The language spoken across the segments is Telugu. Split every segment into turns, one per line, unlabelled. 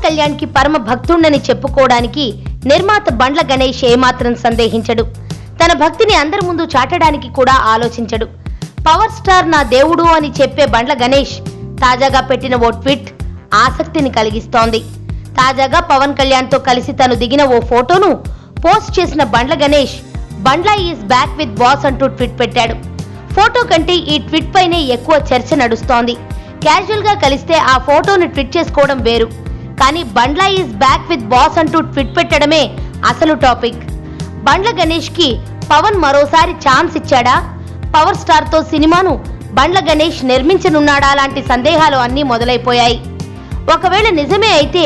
కళ్యాణ్ కి పరమ భక్తుడని చెప్పుకోవడానికి నిర్మాత బండ్ల గణేష్ ఏమాత్రం సందేహించడు. తన భక్తిని అందరి ముందు చాటడానికి కూడా ఆలోచించడు. పవర్ స్టార్ నా దేవుడు అని చెప్పే బండ్ల గణేష్ తాజాగా పెట్టిన ఓ ట్వీట్ ఆసక్తిని కలిగిస్తోంది. తాజాగా పవన్ కళ్యాణ్ తో కలిసి తను దిగిన ఓ ఫోటోను పోస్ట్ చేసిన బండ్ల గణేష్ బండ్ల ఈజ్ బ్యాక్ విత్ బాస్ అంటూ ట్వీట్ పెట్టాడు. ఫోటో కంటే ఈ ట్వీట్ పైనే ఎక్కువ చర్చ నడుస్తోంది. క్యాజువల్ గా కలిస్తే ఆ ఫోటోను ట్వీట్ చేసుకోవడం వేరు, కానీ బండ్ల ఈజ్ బ్యాక్ విత్ బాస్ అంటూ ట్వీట్ పెట్టడమే అసలు టాపిక్. బండ్ల గణేష్ కి పవన్ మరోసారి ఛాన్స్ ఇచ్చాడా? పవర్ స్టార్ తో సినిమాను బండ్ల గణేష్ నిర్మించనున్నాడా లాంటి సందేహాలు అన్నీ మొదలైపోయాయి. ఒకవేళ నిజమే అయితే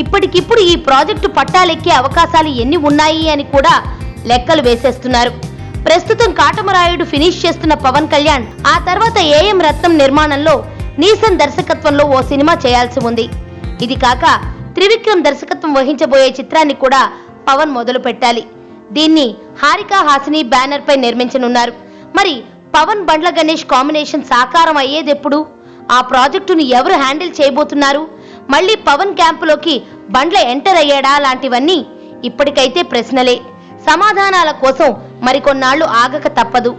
ఇప్పటికిప్పుడు ఈ ప్రాజెక్టు పట్టాలెక్కే అవకాశాలు ఎన్ని ఉన్నాయి అని కూడా లెక్కలు వేసేస్తున్నారు. ప్రస్తుతం కాటమరాయుడు ఫినిష్ చేస్తున్న పవన్ కళ్యాణ్ ఆ తర్వాత ఏఎం రత్నం నిర్మాణంలో నీసన్ దర్శకత్వంలో ఓ సినిమా చేయాల్సి ఉంది. ఇది కాక త్రివిక్రమ్ దర్శకత్వం వహించబోయే చిత్రాన్ని కూడా పవన్ మొదలు పెట్టాలి. దీన్ని హారిక హాసిని బ్యానర్ పై నిర్మించనున్నారు. మరి పవన్ బండ్ల గణేష్ కాంబినేషన్ సాకారం అయ్యేదెప్పుడు? ఆ ప్రాజెక్టును ఎవరు హ్యాండిల్ చేయబోతున్నారు? మళ్ళీ పవన్ క్యాంపులోకి బండ్ల ఎంటర్ అయ్యాడా? లాంటివన్నీ ఇప్పటికైతే ప్రశ్నలే. సమాధానాల కోసం మరికొన్నాళ్లు ఆగక తప్పదు.